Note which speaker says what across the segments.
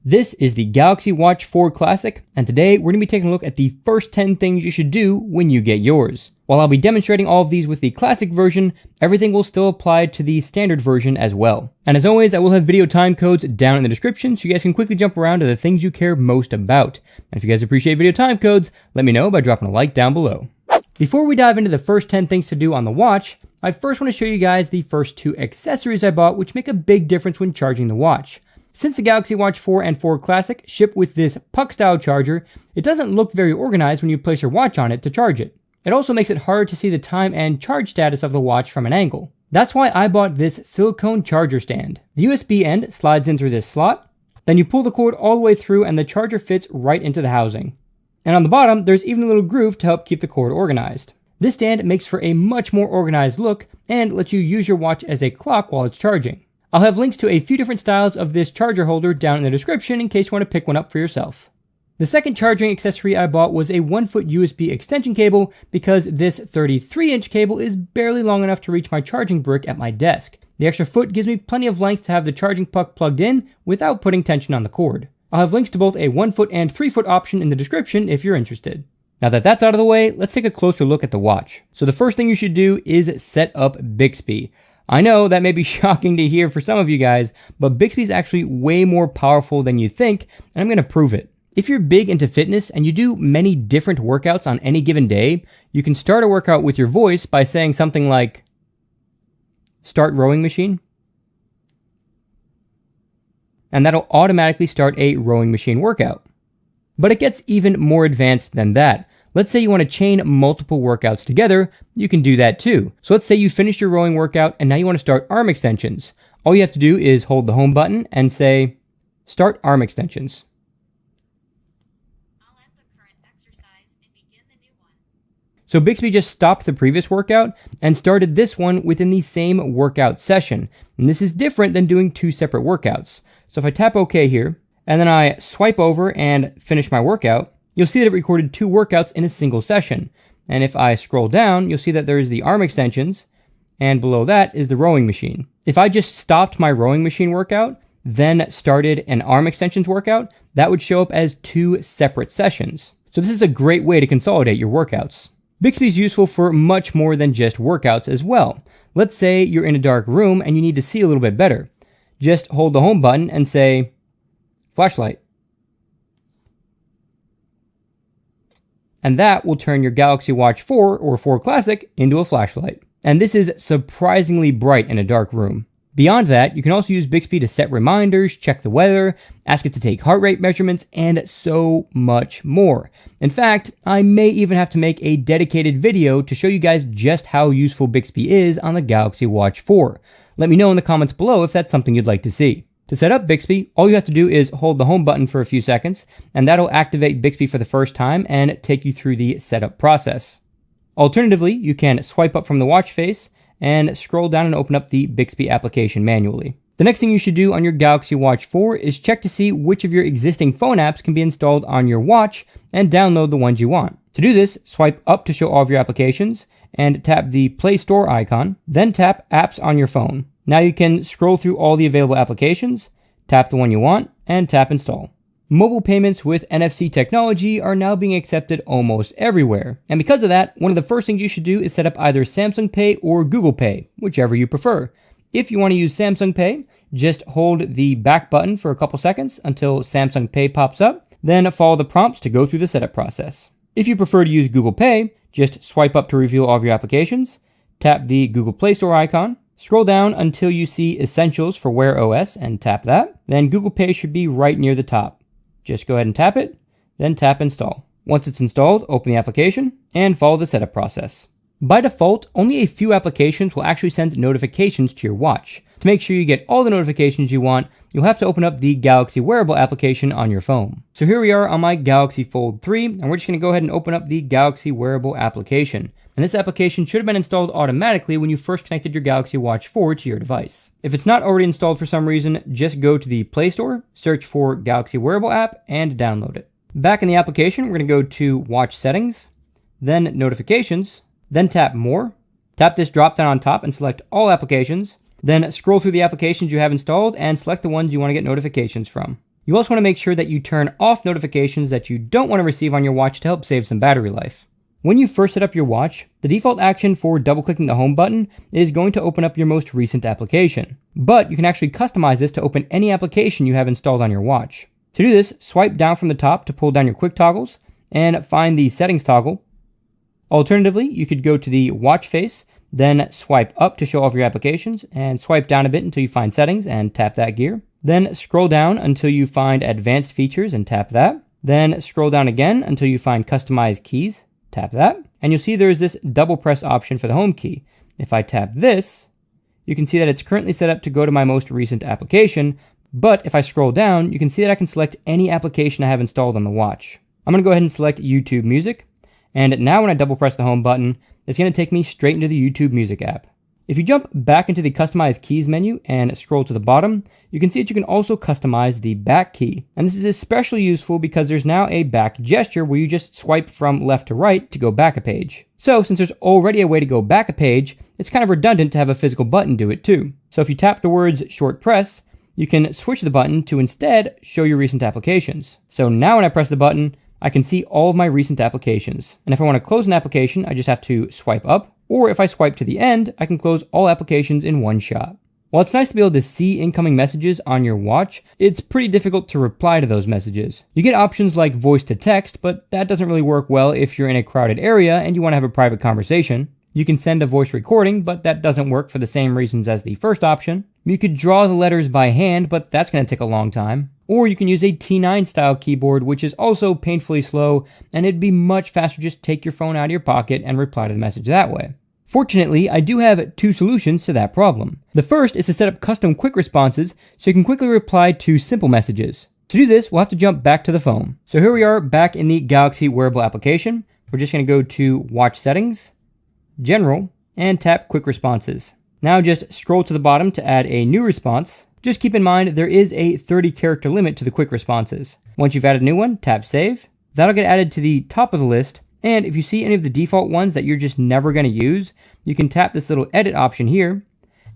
Speaker 1: This is the Galaxy Watch 4 Classic, and today we're going to be taking a look at the first 10 things you should do when you get yours. While I'll be demonstrating all of these with the Classic version, everything will still apply to the Standard version as well. And as always, I will have video time codes down in the description so you guys can quickly jump around to the things you care most about. And if you guys appreciate video time codes, let me know by dropping a like down below. Before we dive into the first 10 things to do on the watch, I first want to show you guys the first 2 accessories I bought which make a big difference when charging the watch. Since the Galaxy Watch 4 and 4 Classic ship with this puck-style charger, it doesn't look very organized when you place your watch on it to charge it. It also makes it hard to see the time and charge status of the watch from an angle. That's why I bought this silicone charger stand. The USB end slides in through this slot, then you pull the cord all the way through and the charger fits right into the housing. And on the bottom, there's even a little groove to help keep the cord organized. This stand makes for a much more organized look and lets you use your watch as a clock while it's charging. I'll have links to a few different styles of this charger holder down in the description in case you want to pick one up for yourself. The second charging accessory I bought was a 1-foot USB extension cable because this 33-inch cable is barely long enough to reach my charging brick at my desk. The extra foot gives me plenty of length to have the charging puck plugged in without putting tension on the cord. I'll have links to both a 1-foot and 3-foot option in the description if you're interested. Now that that's out of the way, let's take a closer look at the watch. So the first thing you should do is set up Bixby. I know that may be shocking to hear for some of you guys, but Bixby is actually way more powerful than you think, and I'm going to prove it. If you're big into fitness and you do many different workouts on any given day, you can start a workout with your voice by saying something like, "Start rowing machine." And that'll automatically start a rowing machine workout. But it gets even more advanced than that. Let's say you want to chain multiple workouts together, you can do that too. So let's say you finished your rowing workout and now you want to start arm extensions. All you have to do is hold the home button and say, "Start arm extensions."
Speaker 2: I'll end the current exercise and begin the new one.
Speaker 1: So Bixby just stopped the previous workout and started this one within the same workout session. And this is different than doing 2 separate workouts. So if I tap OK here, and then I swipe over and finish my workout, you'll see that it recorded 2 workouts in a single session. And if I scroll down, you'll see that there's the arm extensions, and below that is the rowing machine. If I just stopped my rowing machine workout, then started an arm extensions workout, that would show up as 2 separate sessions. So this is a great way to consolidate your workouts. Bixby is useful for much more than just workouts as well. Let's say you're in a dark room and you need to see a little bit better. Just hold the home button and say, "Flashlight." And that will turn your Galaxy Watch 4 or 4 Classic into a flashlight. And this is surprisingly bright in a dark room. Beyond that, you can also use Bixby to set reminders, check the weather, ask it to take heart rate measurements, and so much more. In fact, I may even have to make a dedicated video to show you guys just how useful Bixby is on the Galaxy Watch 4. Let me know in the comments below if that's something you'd like to see. To set up Bixby, all you have to do is hold the home button for a few seconds, and that'll activate Bixby for the first time and take you through the setup process. Alternatively, you can swipe up from the watch face and scroll down and open up the Bixby application manually. The next thing you should do on your Galaxy Watch 4 is check to see which of your existing phone apps can be installed on your watch and download the ones you want. To do this, swipe up to show all of your applications and tap the Play Store icon, then tap Apps on your phone. Now you can scroll through all the available applications, tap the one you want, and tap Install. Mobile payments with NFC technology are now being accepted almost everywhere. And because of that, one of the first things you should do is set up either Samsung Pay or Google Pay, whichever you prefer. If you want to use Samsung Pay, just hold the back button for a couple seconds until Samsung Pay pops up, then follow the prompts to go through the setup process. If you prefer to use Google Pay, just swipe up to reveal all of your applications, tap the Google Play Store icon, scroll down until you see Essentials for Wear OS and tap that. Then Google Pay should be right near the top. Just go ahead and tap it, then tap Install. Once it's installed, open the application and follow the setup process. By default, only a few applications will actually send notifications to your watch. To make sure you get all the notifications you want, you'll have to open up the Galaxy Wearable application on your phone. So here we are on my Galaxy Fold 3, and we're just going to go ahead and open up the Galaxy Wearable application. And this application should have been installed automatically when you first connected your Galaxy Watch 4 to your device. If it's not already installed for some reason, just go to the Play Store, search for Galaxy Wearable app, and download it. Back in the application, we're going to go to Watch Settings, then Notifications, then tap More. Tap this drop down on top and select All Applications, then scroll through the applications you have installed and select the ones you want to get notifications from. You also want to make sure that you turn off notifications that you don't want to receive on your watch to help save some battery life. When you first set up your watch, the default action for double-clicking the home button is going to open up your most recent application. But you can actually customize this to open any application you have installed on your watch. To do this, swipe down from the top to pull down your quick toggles and find the settings toggle. Alternatively, you could go to the watch face, then swipe up to show all of your applications, and swipe down a bit until you find settings and tap that gear. Then scroll down until you find advanced features and tap that. Then scroll down again until you find customized keys, tap that. And you'll see there's this double press option for the home key. If I tap this, you can see that it's currently set up to go to my most recent application, but if I scroll down, you can see that I can select any application I have installed on the watch. I'm going to go ahead and select YouTube Music, and now when I double press the home button, it's going to take me straight into the YouTube Music app. If you jump back into the Customize Keys menu and scroll to the bottom, you can see that you can also customize the back key. And this is especially useful because there's now a back gesture where you just swipe from left to right to go back a page. So since there's already a way to go back a page, it's kind of redundant to have a physical button do it too. So if you tap the words short press, you can switch the button to instead show your recent applications. So now when I press the button, I can see all of my recent applications. And if I want to close an application, I just have to swipe up. Or if I swipe to the end, I can close all applications in one shot. While it's nice to be able to see incoming messages on your watch, it's pretty difficult to reply to those messages. You get options like voice to text, but that doesn't really work well if you're in a crowded area and you want to have a private conversation. You can send a voice recording, but that doesn't work for the same reasons as the first option. You could draw the letters by hand, but that's going to take a long time. Or you can use a T9 style keyboard, which is also painfully slow, and it'd be much faster just take your phone out of your pocket and reply to the message that way. Fortunately, I do have two solutions to that problem. The first is to set up custom quick responses so you can quickly reply to simple messages. To do this, we'll have to jump back to the phone. So here we are back in the Galaxy wearable application. We're just going to go to Watch Settings, General, and tap Quick Responses. Now just scroll to the bottom to add a new response. Just keep in mind there is a 30-character limit to the quick responses. Once you've added a new one, tap Save. That'll get added to the top of the list, and if you see any of the default ones that you're just never going to use, you can tap this little edit option here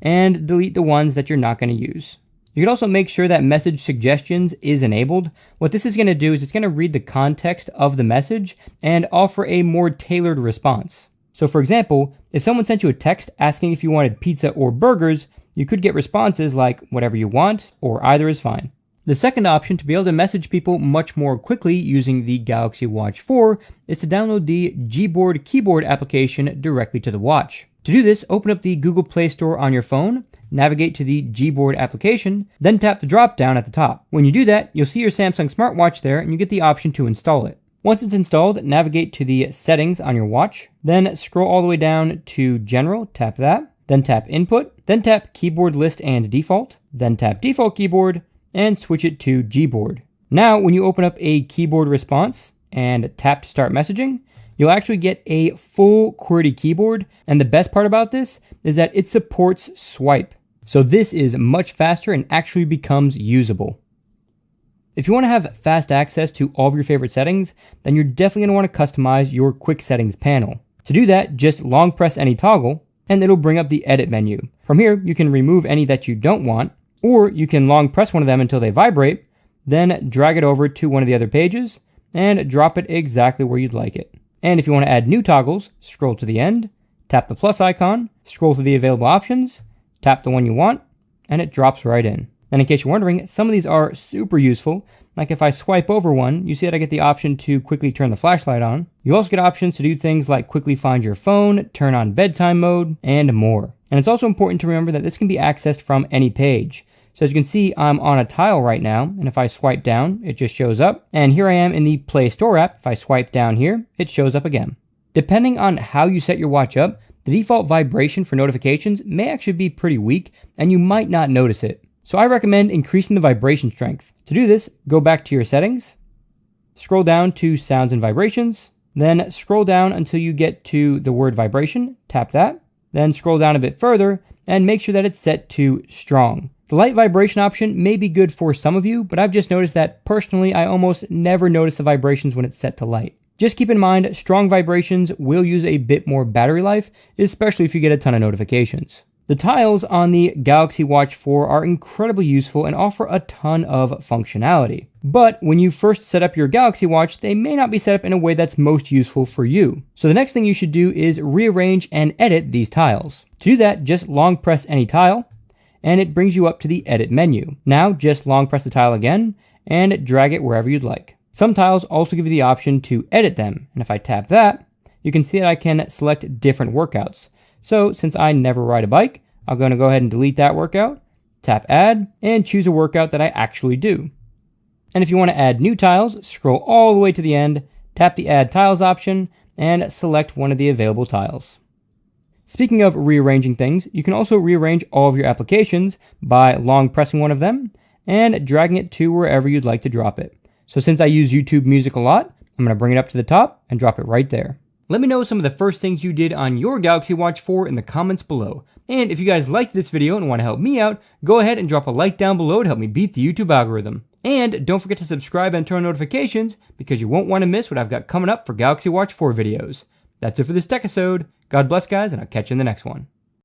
Speaker 1: and delete the ones that you're not going to use. You can also make sure that message suggestions is enabled. What this is going to do is it's going to read the context of the message and offer a more tailored response. So for example, if someone sent you a text asking if you wanted pizza or burgers, you could get responses like whatever you want or either is fine. The second option to be able to message people much more quickly using the Galaxy Watch 4 is to download the Gboard keyboard application directly to the watch. To do this, open up the Google Play Store on your phone, navigate to the Gboard application, then tap the drop down at the top. When you do that, you'll see your Samsung smartwatch there and you get the option to install it. Once it's installed, navigate to the settings on your watch, then scroll all the way down to General, tap that, then tap Input, then tap Keyboard List and Default, then tap Default Keyboard, and switch it to Gboard. Now, when you open up a keyboard response and tap to start messaging, you'll actually get a full QWERTY keyboard, and the best part about this is that it supports swipe. So this is much faster and actually becomes usable. If you want to have fast access to all of your favorite settings, then you're definitely going to want to customize your quick settings panel. To do that, just long press any toggle, and it'll bring up the edit menu. From here, you can remove any that you don't want, or you can long press one of them until they vibrate, then drag it over to one of the other pages, and drop it exactly where you'd like it. And if you want to add new toggles, scroll to the end, tap the plus icon, scroll through the available options, tap the one you want, and it drops right in. And in case you're wondering, some of these are super useful. Like if I swipe over one, you see that I get the option to quickly turn the flashlight on. You also get options to do things like quickly find your phone, turn on bedtime mode, and more. And it's also important to remember that this can be accessed from any page. So as you can see, I'm on a tile right now, and if I swipe down, it just shows up. And here I am in the Play Store app. If I swipe down here, it shows up again. Depending on how you set your watch up, the default vibration for notifications may actually be pretty weak, and you might not notice it. So I recommend increasing the vibration strength. To do this, go back to your settings, scroll down to sounds and vibrations, then scroll down until you get to the word vibration, tap that, then scroll down a bit further and make sure that it's set to strong. The light vibration option may be good for some of you, but I've just noticed that personally I almost never notice the vibrations when it's set to light. Just keep in mind, strong vibrations will use a bit more battery life, especially if you get a ton of notifications. The tiles on the Galaxy Watch 4 are incredibly useful and offer a ton of functionality. But when you first set up your Galaxy Watch, they may not be set up in a way that's most useful for you. So the next thing you should do is rearrange and edit these tiles. To do that, just long press any tile, and it brings you up to the edit menu. Now just long press the tile again, and drag it wherever you'd like. Some tiles also give you the option to edit them, and if I tap that, you can see that I can select different workouts. So since I never ride a bike, I'm going to go ahead and delete that workout, tap add, and choose a workout that I actually do. And if you want to add new tiles, scroll all the way to the end, tap the add tiles option, and select one of the available tiles. Speaking of rearranging things, you can also rearrange all of your applications by long pressing one of them and dragging it to wherever you'd like to drop it. So since I use YouTube Music a lot, I'm going to bring it up to the top and drop it right there. Let me know some of the first things you did on your Galaxy Watch 4 in the comments below. And if you guys liked this video and want to help me out, go ahead and drop a like down below to help me beat the YouTube algorithm. And don't forget to subscribe and turn on notifications because you won't want to miss what I've got coming up for Galaxy Watch 4 videos. That's it for this tech episode. God bless guys, and I'll catch you in the next one.